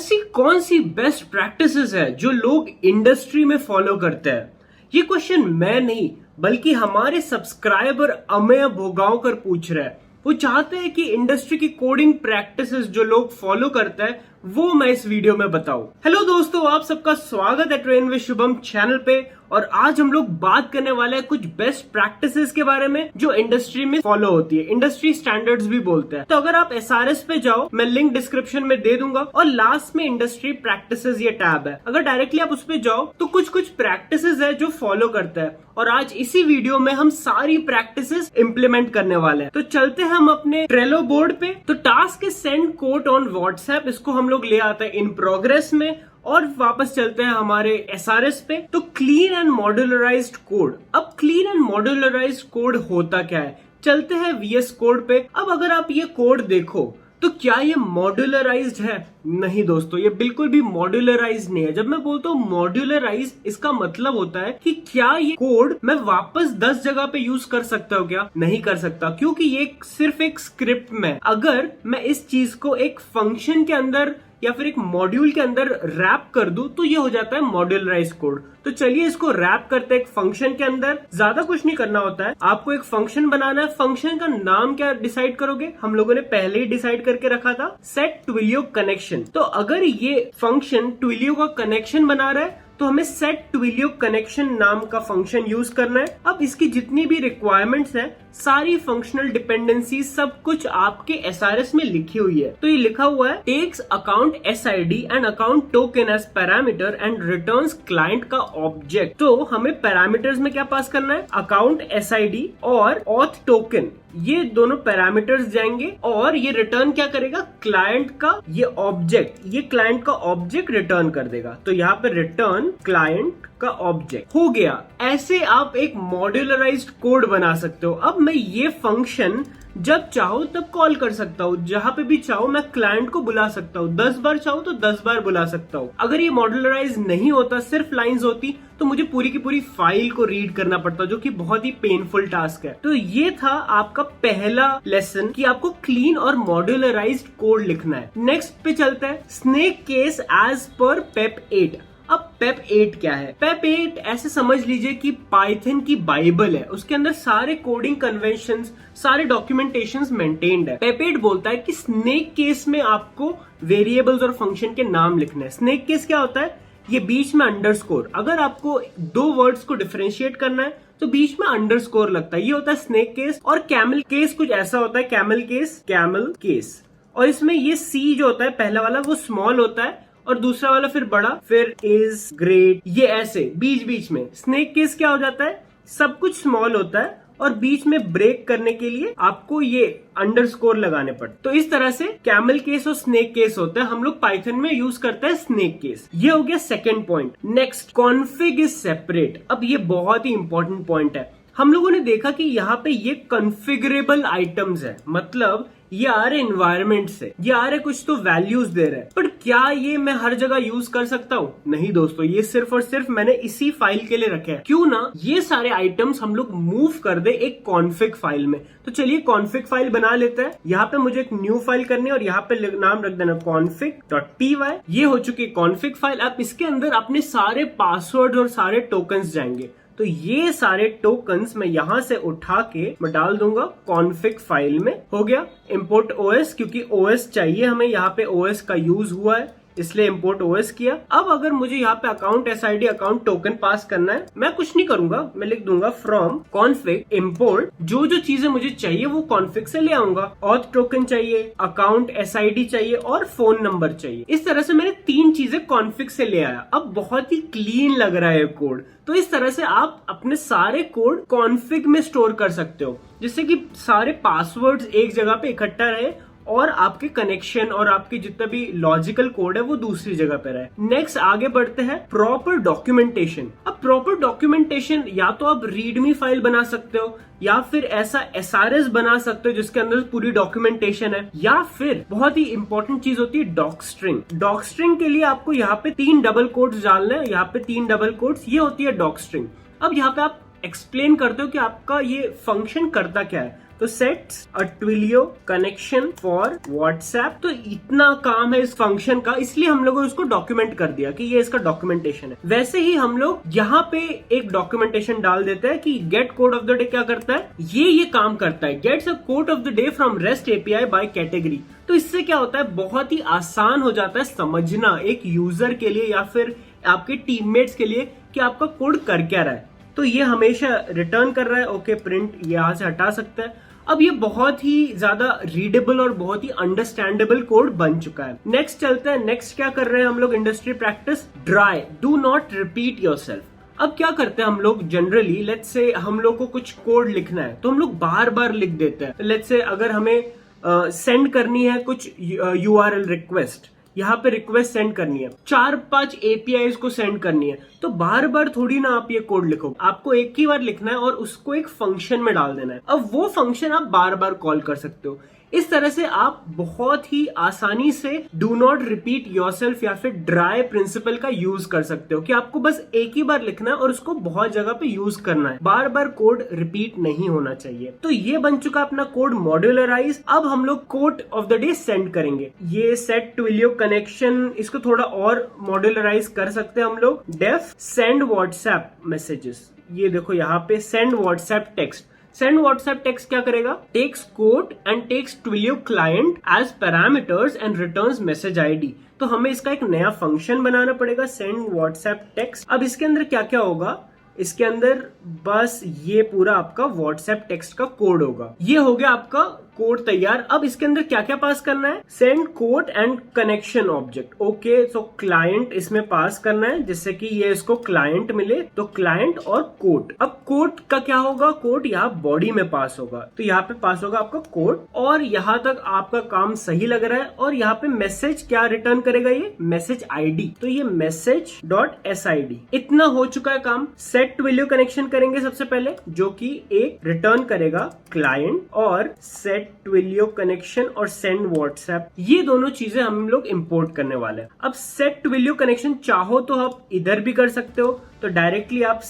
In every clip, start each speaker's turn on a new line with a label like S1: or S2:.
S1: ऐसी कौन सी best practices है जो लोग इंडस्ट्री में फॉलो करते हैं? ये क्वेश्चन मैं नहीं बल्कि हमारे सब्सक्राइबर अमेय भोगावकर पूछ रहे हैं। वो चाहते हैं कि इंडस्ट्री की कोडिंग प्रैक्टिसेस जो लोग फॉलो करते हैं वो मैं इस वीडियो में बताऊं। हेलो दोस्तों, आप सबका स्वागत है ट्रेन विद शुभम चैनल पे। और आज हम लोग बात करने वाले हैं कुछ बेस्ट प्रैक्टिसेस के बारे में जो इंडस्ट्री में फॉलो होती है, इंडस्ट्री स्टैंडर्ड्स भी बोलते हैं। तो अगर आप SRS पे जाओ, मैं लिंक डिस्क्रिप्शन में दे दूंगा और लास्ट में इंडस्ट्री प्रैक्टिसेस ये टैब है। अगर डायरेक्टली आप उस पे जाओ तो कुछ प्रैक्टिसेस है जो फॉलो करते हैं और आज इसी वीडियो में हम सारी प्रैक्टिसेस इंप्लीमेंट करने वाले हैं। तो चलते हैं हम अपने ट्रेलो बोर्ड पे। तो टास्क है सेंड कोड ऑन व्हाट्सएप, इसको हम लोग ले आते हैं इन प्रोग्रेस में और वापस चलते हैं हमारे SRS पे। तो क्लीन एंड मॉड्यूलराइज्ड कोड। अब क्लीन एंड मॉड्यूलराइज्ड कोड होता क्या है, चलते हैं VS कोड पे। अब अगर आप ये कोड देखो तो क्या ये मॉड्यूलराइज्ड है? नहीं दोस्तों, ये बिल्कुल भी मॉड्यूलराइज्ड नहीं है। जब मैं बोलता हूँ मॉड्यूलराइज, इसका मतलब होता है कि क्या ये कोड मैं वापस 10 जगह पे यूज कर सकता हूँ? क्या नहीं कर सकता, क्योंकि ये सिर्फ एक स्क्रिप्ट में। अगर मैं इस चीज को एक फंक्शन के अंदर या फिर एक मॉड्यूल के अंदर रैप कर दूं तो ये हो जाता है मॉड्यूलराइज्ड कोड। तो चलिए इसको रैप करते हैं एक फंक्शन के अंदर। ज्यादा कुछ नहीं करना होता है, आपको एक फंक्शन बनाना है। फंक्शन का नाम क्या डिसाइड करोगे? हम लोगों ने पहले ही डिसाइड करके रखा था, सेट ट्विलियो कनेक्शन। तो अगर ये फंक्शन ट्विलियो का कनेक्शन बना रहा है तो हमें सेट ट्विलियो कनेक्शन नाम का फंक्शन यूज करना है। अब इसकी जितनी भी रिक्वायरमेंट्स है, सारी फंक्शनल डिपेंडेंसी सब कुछ आपके SRS में लिखी हुई है। तो ये लिखा हुआ है takes account SID and account token as parameter and returns client का ऑब्जेक्ट। तो हमें पैरामीटर्स में क्या पास करना है? अकाउंट SID और ऑथ टोकन, ये दोनों पैरामीटर्स जाएंगे और ये रिटर्न क्या करेगा? क्लाइंट का ये ऑब्जेक्ट, ये क्लाइंट का ऑब्जेक्ट रिटर्न कर देगा। तो यहाँ पे रिटर्न क्लाइंट का ऑब्जेक्ट हो गया। ऐसे आप एक मॉड्यूलराइज्ड कोड बना सकते हो। अब मैं ये फंक्शन जब चाहो तब कॉल कर सकता हूँ, जहां पे भी चाहो मैं क्लाइंट को बुला सकता हूँ। 10 बार चाहो तो 10 बार बुला सकता हूँ। अगर ये मॉड्यूलराइज नहीं होता, सिर्फ लाइंस होती, तो मुझे पूरी की पूरी फाइल को रीड करना पड़ता, जो कि बहुत ही पेनफुल टास्क है। तो ये था आपका पहला लेसन कि आपको क्लीन और मॉड्यूलराइज्ड कोड लिखना है। नेक्स्ट पे चलते हैं, स्नेक केस एज पर पेप 8। अब पेप 8 क्या है? पेप 8 ऐसे समझ लीजिए कि पाइथन की बाइबल है। उसके अंदर सारे कोडिंग कन्वेंशंस, सारे डॉक्यूमेंटेशंस मेंटेन्ड है। पेप 8 बोलता है कि स्नेक केस में आपको वेरिएबल्स और फंक्शन के नाम लिखने हैं। स्नेक केस क्या होता है? ये बीच में अंडरस्कोर। अगर आपको दो वर्ड्स को डिफरेंशिएट करना है तो बीच में अंडरस्कोर लगता है, ये होता है स्नेक केस। और कैमल केस कुछ ऐसा होता है, कैमल केस। और इसमें ये C जो होता है पहला वाला वो स्मॉल होता है और दूसरा वाला फिर बड़ा, फिर इज, ग्रेट, ये ऐसे बीच में। स्नेक केस क्या हो जाता है? सब कुछ स्मॉल होता है और बीच में ब्रेक करने के लिए आपको ये अंडरस्कोर लगाने पड़ते। तो इस तरह से कैमल केस और स्नेक केस होता है। हम लोग पाइथन में यूज करते हैं स्नेक केस। ये हो गया second point. Next, config is separate. अब ये बहुत ही इंपॉर्टेंट पॉइंट है। हम लोगों ने देखा कि यहाँ पे ये कॉन्फ़िगरेबल आइटम्स है, मतलब ये आ रहे एनवायरमेंट से, ये आ रहे कुछ तो वैल्यूज दे रहे हैं। पर क्या ये मैं हर जगह यूज कर सकता हूँ? नहीं दोस्तों, ये सिर्फ और सिर्फ मैंने इसी फाइल के लिए रखे हैं। क्यों ना ये सारे आइटम्स हम लोग मूव कर दे एक कॉन्फिग फाइल में। तो चलिए कॉन्फिग फाइल बना लेते हैं। यहाँ पे मुझे एक न्यू फाइल करनी है और यहाँ पे नाम रख देना config.py। ये हो चुकी है कॉन्फिग फाइल। आप इसके अंदर अपने सारे पासवर्ड और सारे टोकन्स जाएंगे। तो ये सारे टोकन्स मैं यहां से उठा के मैं डाल दूंगा कॉन्फिग फाइल में। हो गया इंपोर्ट OS, क्योंकि OS चाहिए हमें, यहाँ पे OS का यूज हुआ है इसलिए इंपोर्ट OS किया। अब अगर मुझे यहाँ पे अकाउंट SID अकाउंट टोकन पास करना है, मैं कुछ नहीं करूंगा, मैं लिख दूंगा फ्रॉम कॉन्फिग इंपोर्ट। जो चीजें मुझे चाहिए वो कॉन्फिग से ले आऊंगा। ऑथ टोकन चाहिए, अकाउंट SID चाहिए और फोन नंबर चाहिए। इस तरह से मैंने 3 चीजें कॉन्फिग से ले आया। अब बहुत ही क्लीन लग रहा है कोड। तो इस तरह से आप अपने सारे कोड कॉन्फिग में स्टोर कर सकते हो, जिससे कि सारे पासवर्ड्स एक जगह पे इकट्ठा रहे और आपके कनेक्शन और आपके जितना भी लॉजिकल कोड है वो दूसरी जगह पे रहे। नेक्स्ट आगे बढ़ते हैं, प्रॉपर डॉक्यूमेंटेशन। अब प्रॉपर डॉक्यूमेंटेशन या तो आप रीडमी फाइल बना सकते हो या फिर ऐसा SRS बना सकते हो जिसके अंदर पूरी डॉक्यूमेंटेशन है, या फिर बहुत ही इंपॉर्टेंट चीज होती है डॉक स्ट्रिंग। डॉक स्ट्रिंग के लिए आपको यहाँ पे 3 डबल कोट्स डालने हैं, यहाँ पे 3 डबल कोट्स, ये होती है डॉक स्ट्रिंग। अब यहाँ पे आप एक्सप्लेन करते हो कि आपका ये फंक्शन करता क्या है। तो sets a Twilio connection for WhatsApp. तो इतना काम है इस फंक्शन का, इसलिए हम लोगों ने उसको डॉक्यूमेंट कर दिया कि ये इसका डॉक्यूमेंटेशन है। वैसे ही हम लोग यहाँ पे एक डॉक्यूमेंटेशन डाल देते हैं कि get code of the day क्या करता है, ये काम करता है, gets a code of the day from rest API by category. तो इससे क्या होता है, बहुत ही आसान हो जाता है समझना एक यूजर के लिए या फिर आपके टीममेट्स के लिए कि आपका कोड कर क्या रहा है। तो ये हमेशा रिटर्न कर रहा है, ओके प्रिंट यहां से हटा सकता है। अब ये बहुत ही ज्यादा रीडेबल और बहुत ही अंडरस्टैंडेबल कोड बन चुका है। नेक्स्ट चलते हैं, नेक्स्ट क्या कर रहे हैं हम लोग industry practice, dry, do not repeat yourself. अब क्या करते हैं हम लोग जनरली, लेट्स से हम लोग को कुछ कोड लिखना है तो हम लोग बार बार लिख देते हैं। लेट्स से अगर हमें सेंड करनी है कुछ URL रिक्वेस्ट, यहाँ पे रिक्वेस्ट सेंड करनी है, 4-5 APIs को सेंड करनी है, तो बार बार थोड़ी ना आप ये कोड लिखो, आपको एक ही बार लिखना है और उसको एक फंक्शन में डाल देना है। अब वो फंक्शन आप बार बार कॉल कर सकते हो। इस तरह से आप बहुत ही आसानी से डू नॉट रिपीट योरसेल्फ या फिर ड्राई प्रिंसिपल का यूज कर सकते हो कि आपको बस एक ही बार लिखना है और उसको बहुत जगह पे यूज करना है, बार बार कोड रिपीट नहीं होना चाहिए। तो ये बन चुका अपना कोड मॉड्यूलराइज। अब हम लोग code of the day send करेंगे। ये सेट ट्विलियो कनेक्शन, इसको थोड़ा और मॉड्यूलराइज कर सकते हैं हम लोग। डेफ सेंड व्हाट्सएप मैसेजेस, ये देखो यहाँ पे send WhatsApp text. Send WhatsApp text क्या करेगा, takes code and takes Twilio client as parameters and returns message ID. तो हमें इसका एक नया फंक्शन बनाना पड़ेगा, सेंड व्हाट्सएप टेक्स्ट। अब इसके अंदर क्या क्या होगा, इसके अंदर बस ये पूरा आपका व्हाट्सएप टेक्स्ट का कोड होगा। ये हो गया आपका कोड तैयार। अब इसके अंदर क्या क्या पास करना है, send code and connection object. Okay, so client इसमें पास करना है जिससे कि ये इसको क्लाइंट मिले, तो क्लाइंट और कोड। अब कोड का क्या होगा, कोड यहाँ बॉडी में पास होगा, तो यहाँ पे पास होगा आपका कोड। और यहाँ तक आपका काम सही लग रहा है। और यहाँ पे मैसेज क्या रिटर्न करेगा, ये मैसेज आईडी, तो ये मैसेज डॉट SID। इतना हो चुका है काम। सेट ट्विलियो कनेक्शन करेंगे सबसे पहले, जो कि एक रिटर्न करेगा क्लाइंट, और सेट ट्विलियो कनेक्शन और सेंड व्हाट्सएप, ये दोनों चीजें हम लोग इंपोर्ट करने वाले हैं। अब सेट ट्विलियो कनेक्शन चाहो तो आप इधर भी कर सकते हो, तो डायरेक्टली आप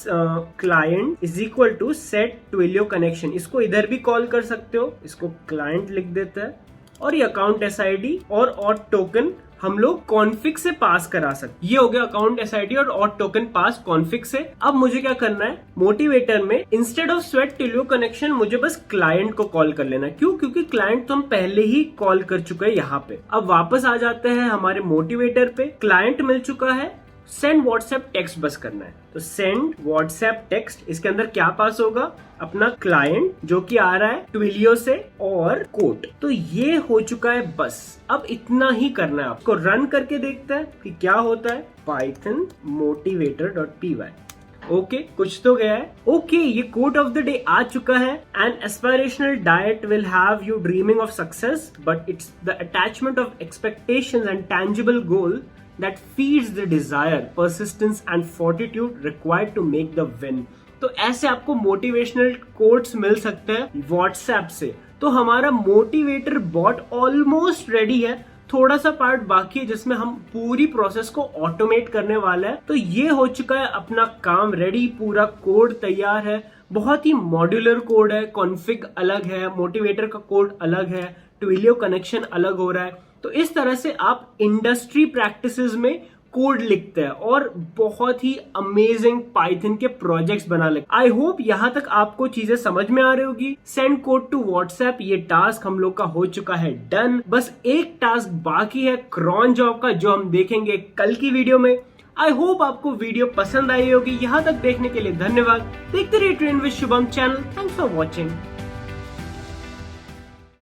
S1: client is equal to set Twilio connection, इसको इधर भी कॉल कर सकते हो। इसको क्लाइंट लिख देते हैं और ये अकाउंट SID और ऑट टोकन हम लोग कॉन्फिग से पास करा सकते। ये हो गया अकाउंट SID और ऑट टोकन पास कॉन्फिग से। अब मुझे क्या करना है, मोटिवेटर में instead of set Twilio connection मुझे बस क्लाइंट को कॉल कर लेना है। क्यों, क्योंकि क्लाइंट तो हम पहले ही कॉल कर चुके हैं यहाँ पे। अब वापस आ जाते हैं हमारे मोटिवेटर पे, क्लाइंट मिल चुका है, सेंड व्हाट्सएप टेक्स्ट बस करना है। तो सेंड व्हाट्सएप टेक्स्ट, इसके अंदर क्या पास होगा, अपना क्लाइंट जो कि आ रहा है ट्विलियो से और कोड। तो ये हो चुका है बस। अब इतना ही करना है आपको। रन करके देखते हैं कि क्या होता है। पाइथन motivator.py, ओके, कुछ तो गया है। ओके, ये कोड ऑफ द डे आ चुका है। N aspirational diet will have you dreaming of success, but it's the attachment of expectations and tangible goal that feeds the desire, persistence and fortitude required to make the win। तो ऐसे आपको motivational quotes मिल सकते हैं WhatsApp से। तो हमारा motivator bot almost ready है, थोड़ा सा पार्ट बाकी है जिसमें हम पूरी प्रोसेस को ऑटोमेट करने वाला है। तो ये हो चुका है अपना काम रेडी, पूरा कोड तैयार है। बहुत ही मॉड्यूलर कोड है, कॉन्फिग अलग है, मोटिवेटर का कोड अलग है, ट्विलियो कनेक्शन अलग हो रहा है। तो इस तरह से आप इंडस्ट्री प्रैक्टिसेस में कोड लिखते हैं और बहुत ही अमेजिंग पाइथन के प्रोजेक्ट्स बना लेते। आई होप यहाँ तक आपको चीजें समझ में आ रही होगी। सेंड कोड टू व्हाट्सएप, ये टास्क हम लोग का हो चुका है डन। बस एक टास्क बाकी है क्रॉन जॉब का, जो हम देखेंगे कल की वीडियो में। आई होप आपको वीडियो पसंद आई होगी। यहाँ तक देखने के लिए धन्यवाद। देखते रहिए trend with Shubham channel. Thanks for watching.